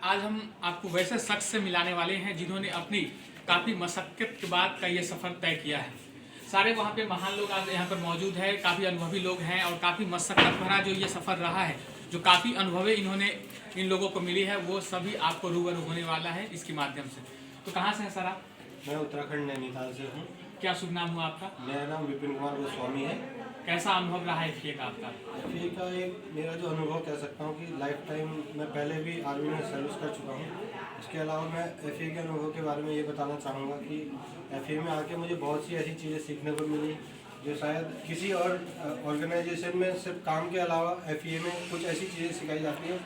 आज हम आपको वैसे शख्स से मिलाने वाले हैं जिन्होंने अपनी काफ़ी मशक्क़त के बाद का ये सफ़र तय किया है। सारे वहाँ पे महान लोग आज यहाँ पर मौजूद है, काफ़ी अनुभवी लोग हैं और काफ़ी मशक्क़त भरा जो ये सफ़र रहा है, जो काफ़ी अनुभवी इन्होंने इन लोगों को मिली है, वो सभी आपको रूबरू होने वाला है इसके माध्यम से। तो कहाँ से हैं सर आप? मैं उत्तराखंड नैनीताल से हूँ। क्या शुभ नाम हुआ आपका? मेरा नाम विपिन कुमार गोस्वामी है। कैसा अनुभव रहा है FA का आपका? FA का एक मेरा जो अनुभव कह सकता हूँ कि लाइफ टाइम मैं पहले भी आर्मी में सर्विस कर चुका हूँ। इसके अलावा मैं FA के अनुभव के बारे में ये बताना चाहूँगा कि FA में आके मुझे बहुत सी ऐसी चीज़ें सीखने को मिली जो शायद किसी और ऑर्गेनाइजेशन में सिर्फ काम के अलावा FA में कुछ ऐसी चीज़ें सिखाई जाती हैं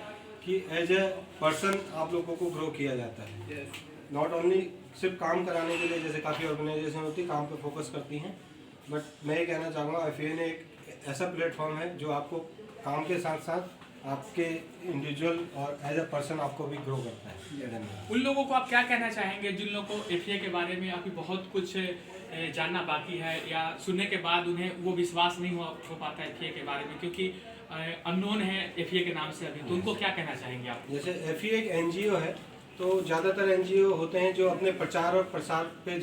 कि एज ए पर्सन आप लोगों को ग्रो किया जाता है। नॉट ओनली सिर्फ काम कराने के लिए, जैसे काफ़ी ऑर्गेनाइजेशन होती है काम पे फोकस करती हैं, बट मैं ये कहना चाहूँगा FA ने एक ऐसा प्लेटफॉर्म है जो आपको काम के साथ साथ आपके इंडिविजुअल और एज ए पर्सन आपको भी ग्रो करता है। उन लोगों को आप क्या कहना चाहेंगे जिन लोगों को FA के बारे में अभी बहुत कुछ जानना बाकी है या सुनने के बाद उन्हें वो विश्वास नहीं हो पाता है FA के बारे में, क्योंकि अननोन है FA के नाम से अभी, तो उनको क्या कहना चाहेंगे आप? जैसे FA एक NGO है, तो ज़्यादातर NGO होते हैं जो अपने प्रचार और प्रसार पे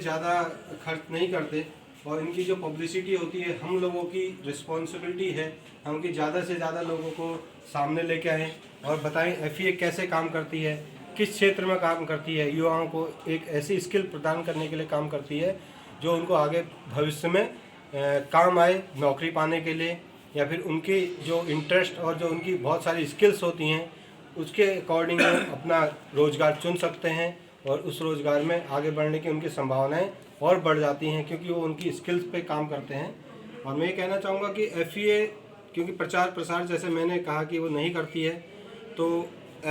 ज़्यादा खर्च नहीं करते और इनकी जो पब्लिसिटी होती है, हम लोगों की रिस्पॉन्सिबिलिटी है हम कि ज़्यादा से ज़्यादा लोगों को सामने लेके आएँ और बताएं FA कैसे काम करती है, किस क्षेत्र में काम करती है, युवाओं को एक ऐसी स्किल प्रदान करने के लिए काम करती है जो उनको आगे भविष्य में काम आए, नौकरी पाने के लिए या फिर उनकी जो इंटरेस्ट और जो उनकी बहुत सारी स्किल्स होती हैं उसके अकॉर्डिंग अपना रोज़गार चुन सकते हैं और उस रोज़गार में आगे बढ़ने की उनकी संभावनाएं और बढ़ जाती हैं क्योंकि वो उनकी स्किल्स पे काम करते हैं। और मैं ये कहना चाहूँगा कि FA क्योंकि प्रचार प्रसार जैसे मैंने कहा कि वो नहीं करती है, तो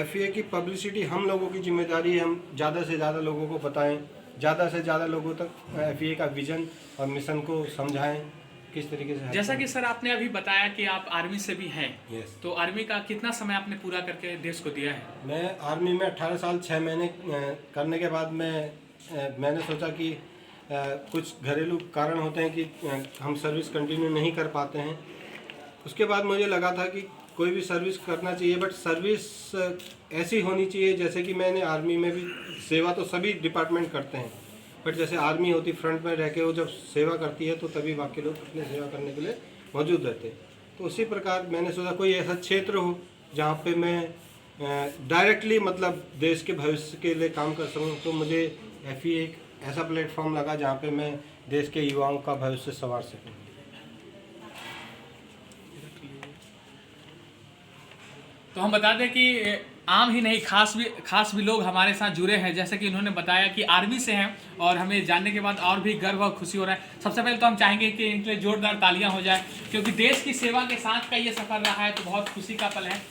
FA की पब्लिसिटी हम लोगों की जिम्मेदारी है, हम ज़्यादा से ज़्यादा लोगों को बताएं, ज़्यादा से ज़्यादा लोगों तक FA का विज़न और मिशन को समझाएं किस तरीके से। जैसा कि सर आपने अभी बताया कि आप आर्मी से भी हैं, यस। तो आर्मी का कितना समय आपने पूरा करके देश को दिया है? मैं आर्मी में 18 साल 6 महीने करने के बाद मैंने सोचा कि कुछ घरेलू कारण होते हैं कि हम सर्विस कंटिन्यू नहीं कर पाते हैं। उसके बाद मुझे लगा था कि कोई भी सर्विस करना चाहिए, बट सर्विस ऐसी होनी चाहिए जैसे कि मैंने आर्मी में भी सेवा तो सभी डिपार्टमेंट करते हैं, बट जैसे आर्मी होती फ्रंट में रह के वो जब सेवा करती है तो तभी बाकी लोग अपने सेवा करने के लिए मौजूद रहते हैं। तो उसी प्रकार मैंने सोचा कोई ऐसा क्षेत्र हो जहाँ पे मैं डायरेक्टली मतलब देश के भविष्य के लिए काम कर सकूँ, तो मुझे FA एक ऐसा प्लेटफॉर्म लगा जहाँ पे मैं देश के युवाओं का भविष्य संवार सकूँ। तो हम बता दें कि आम ही नहीं खास भी लोग हमारे साथ जुड़े हैं, जैसे कि इन्होंने बताया कि आर्मी से हैं और हमें जानने के बाद और भी गर्व और खुशी हो रहा है। सबसे पहले तो हम चाहेंगे कि इनके लिए जोरदार तालियां हो जाए, क्योंकि देश की सेवा के साथ का ये सफ़र रहा है, तो बहुत खुशी का पल है।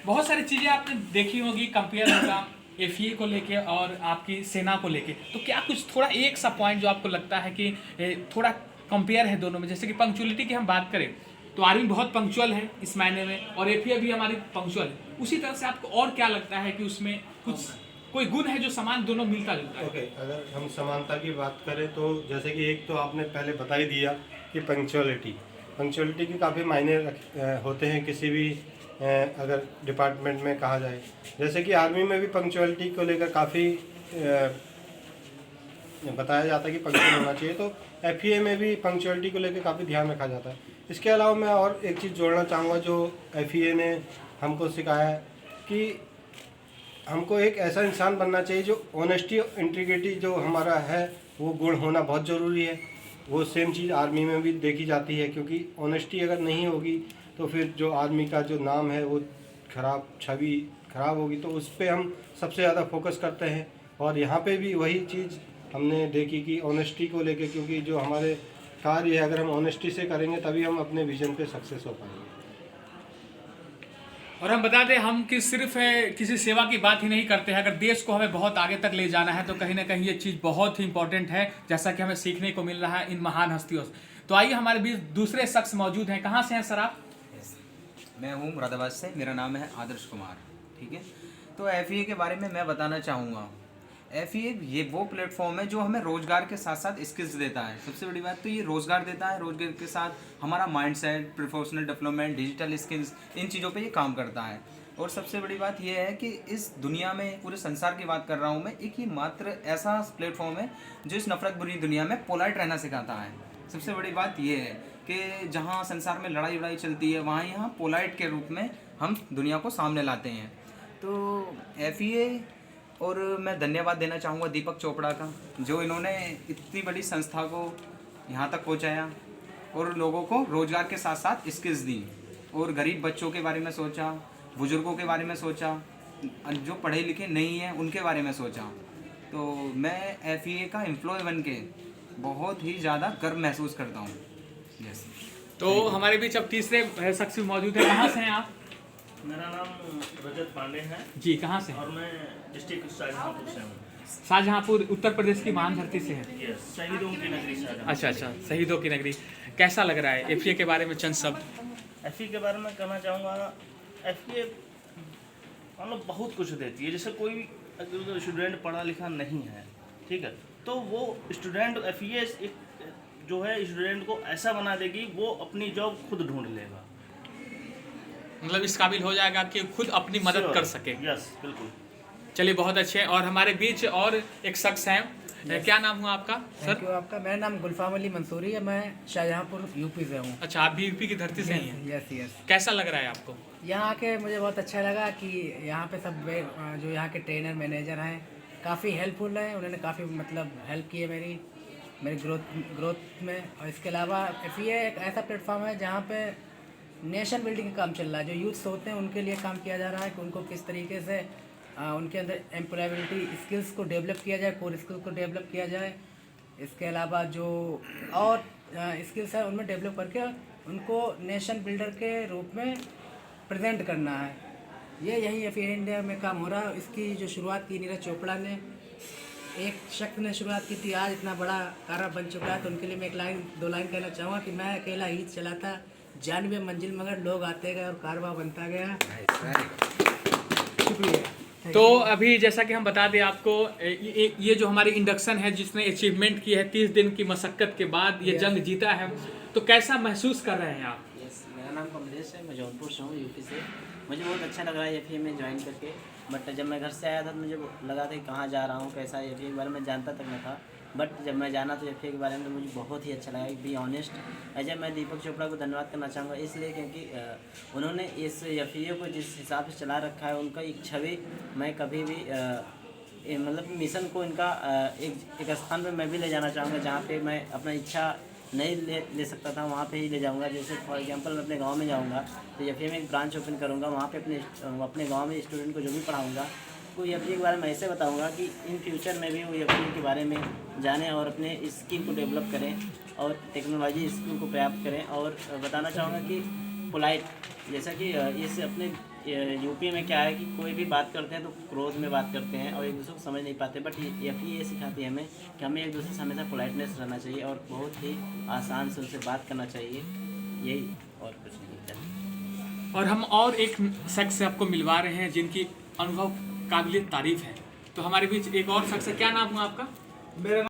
बहुत सारी चीज़ें आपने देखी होगी, कंपेयर होगा FA को लेके और आपकी सेना को लेके, तो क्या कुछ थोड़ा एक सा पॉइंट जो आपको लगता है कि थोड़ा कंपेयर है दोनों में? जैसे कि पंक्चुअलिटी की हम बात करें तो आर्मी बहुत पंक्चुअल है इस मायने में और FA भी हमारी पंक्चुअल है, उसी तरह से आपको और क्या लगता है कि उसमें कुछ कोई गुण है जो समान दोनों मिलता जुलता है? ओके, अगर हम समानता की बात करें तो जैसे कि एक तो आपने पहले बता ही दिया कि पंक्चुअलिटी की काफ़ी मायने होते हैं किसी भी अगर डिपार्टमेंट में कहा जाए। जैसे कि आर्मी में भी पंक्चुअलिटी को लेकर काफ़ी बताया जाता है कि पंक्चुअल होना चाहिए, तो FA में भी पंक्चुअलिटी को लेकर काफ़ी ध्यान रखा जाता है। इसके अलावा मैं और एक चीज़ जोड़ना चाहूँगा जो FA ने हमको सिखाया है कि हमको एक ऐसा इंसान बनना चाहिए जो ऑनेस्टी और इंटीग्रिटी जो हमारा है वो गुण होना बहुत ज़रूरी है। वो सेम चीज़ आर्मी में भी देखी जाती है, क्योंकि ऑनेस्टी अगर नहीं होगी तो फिर जो आर्मी का जो नाम है वो छवि खराब होगी, तो उस पर हम सबसे ज़्यादा फोकस करते हैं। और यहाँ पे भी वही चीज़ हमने देखी कि ऑनेस्टी को लेके, क्योंकि जो हमारे कार्य है अगर हम ऑनेस्टी से करेंगे तभी हम अपने विजन पे सक्सेस हो पाएंगे। और हम बता दें हम कि सिर्फ किसी सेवा की बात ही नहीं करते हैं, अगर देश को हमें बहुत आगे तक ले जाना है तो कहीं ना कहीं ये चीज़ बहुत ही इंपॉर्टेंट है, जैसा कि हमें सीखने को मिल रहा है इन महान हस्तियों से। तो आइए हमारे बीच दूसरे शख्स मौजूद हैं। कहाँ से हैं सर आप? मैं हूँ मुरादाबाद से, मेरा नाम है आदर्श कुमार। ठीक है, तो FA के बारे में मैं बताना चाहूँगा। FEA ये वो प्लेटफॉर्म है जो हमें रोजगार के साथ साथ स्किल्स देता है। सबसे बड़ी बात तो ये रोजगार देता है, रोजगार के साथ हमारा mindset, professional development, digital skills, इन चीज़ों पे ये काम करता है। और सबसे बड़ी बात ये है कि इस दुनिया में, पूरे संसार की बात कर रहा हूँ मैं, एक ही मात्र ऐसा प्लेटफॉर्म है जो इस नफरत भरी दुनिया में पोलाइट रहना सिखाता है। सबसे बड़ी बात ये है कि जहाँ संसार में लड़ाई वड़ाई चलती है, वहाँ यहाँ पोलाइट के रूप में हम दुनिया को सामने लाते हैं। तो FEA, और मैं धन्यवाद देना चाहूँगा दीपक चोपड़ा का, जो इन्होंने इतनी बड़ी संस्था को यहाँ तक पहुँचाया और लोगों को रोज़गार के साथ साथ स्किल्स दी, और गरीब बच्चों के बारे में सोचा, बुज़ुर्गों के बारे में सोचा, जो पढ़े लिखे नहीं हैं उनके बारे में सोचा। तो मैं FEA का एम्प्लॉय बन के बहुत ही ज़्यादा गर्व महसूस करता हूँ। यस। तो हमारे बीच अब तीसरे शख्स भी मौजूद है। कहाँ से हैं आप? मेरा नाम रजत पांडे है जी, कहाँ से? और मैं डिस्ट्रिक्ट शाहजहाँपुर से हूँ। शाहजहाँपुर उत्तर प्रदेश की महान धरती से है। यस, शहीदों की नगरी शाहजहाँपुर। अच्छा, शहीदों की नगरी। कैसा लग रहा है FEA के बारे में चंद शब्द? FEA के बारे में कहना चाहूँगा, FEA मतलब बहुत कुछ देती है। जैसे कोई अगर स्टूडेंट पढ़ा लिखा नहीं है, ठीक है, तो वो स्टूडेंट FEA एक जो है स्टूडेंट को ऐसा बना देगी, वो अपनी जॉब खुद ढूंढ लेगा, मतलब इस काबिल हो जाएगा कि खुद अपनी मदद कर सके। यस, बिल्कुल। चलिए, बहुत अच्छे। और हमारे बीच और एक शख्स हैं। क्या नाम हुआ आपका सर? क्यों आपका? मेरा नाम गुलफाम अली मंसूरी है, मैं शाहजहाँपुर यूपी से हूँ। अच्छा, आप भी यूपी की धरती से ही हैं। यस। कैसा लग रहा है आपको? यहाँ आके मुझे बहुत अच्छा लगा कि यहाँ पे सब जो यहाँ के ट्रेनर मैनेजर हैं काफ़ी हेल्पफुल हैं। उन्होंने काफ़ी मतलब हेल्प की है मेरी ग्रोथ में। और इसके अलावा FEA एक ऐसा प्लेटफॉर्म है जहाँ पे नेशन बिल्डिंग का काम चल रहा है। जो यूथ्स होते हैं उनके लिए काम किया जा रहा है कि उनको किस तरीके से उनके अंदर एम्प्लॉयबिलिटी स्किल्स को डेवलप किया जाए, कोर स्किल्स को डेवलप किया जाए। इसके अलावा जो और स्किल्स है उनमें डेवलप करके उनको नेशन बिल्डर के रूप में प्रेजेंट करना है। यही FEA इंडिया में काम हो रहा है। इसकी जो शुरुआत की नीरज चोपड़ा ने, एक शख्स ने शुरुआत की थी, आज इतना बड़ा कारवा बन चुका है। तो उनके लिए मैं दो लाइन कहना चाहूँगा कि मैं अकेला ही चला था, जानवे मंजिल मगर लोग आते गए और कारवा बनता गया। शुक्रिया। तो अभी जैसा कि हम बता दें आपको, ये जो हमारी इंडक्शन है जिसने अचीवमेंट की है 30 दिन की मशक्क़त के बाद ये जंग जीता है, तो कैसा महसूस कर रहे हैं आप? यस, मेरा नाम कमलेश है, मैं जौनपुर से हूँ, यूपी से। मुझे बहुत अच्छा लग रहा है FEA में ज्वाइन करके। बट जब मैं घर से आया था तो मुझे लगा था कि कहाँ जा रहा हूँ, कैसा FEA के बारे में जानता तक नहीं था। बट जब मैं जाना तो FEA के बारे में तो मुझे बहुत ही अच्छा लगा। बी ऑनेस्ट, अजय, मैं दीपक चोपड़ा को धन्यवाद करना चाहूँगा इसलिए क्योंकि उन्होंने इस FEA को जिस हिसाब से चला रखा है, उनका एक छवि मैं कभी भी मतलब मिशन को इनका एक स्थान पे मैं भी ले जाना चाहूँगा जहाँ पे मैं अपना इच्छा नहीं ले सकता था, वहाँ पे ही ले जाऊँगा। जैसे फॉर एग्जांपल मैं अपने गांव में जाऊँगा तो FEA में एक ब्रांच ओपन करूँगा, वहाँ पे अपने गांव में स्टूडेंट को जो भी पढ़ाऊँगा तो FEA के बारे में ऐसे बताऊँगा कि इन फ्यूचर में भी वो FEA के बारे में जानें और अपने स्किल को डेवलप करें और टेक्नोलॉजी स्किल को प्राप्त करें। और बताना चाहूँगा कि पोलाइट, जैसा कि इस अपने यूपी में क्या है कि कोई भी बात करते हैं तो क्रोध में बात करते हैं और एक दूसरे को समझ नहीं पाते। बट FEA ये सिखाती है हमें कि हमें एक दूसरे से हमेशा पोलाइटनेस रहना चाहिए और बहुत ही आसान से उनसे बात करना चाहिए। यही, और कुछ नहीं। और हम और एक शख्स से आपको मिलवा रहे हैं जिनकी अनुभव काबिल तारीफ है। तो हमारे बीच एक और शख्स है। क्या नाम हुआ आपका? मेरा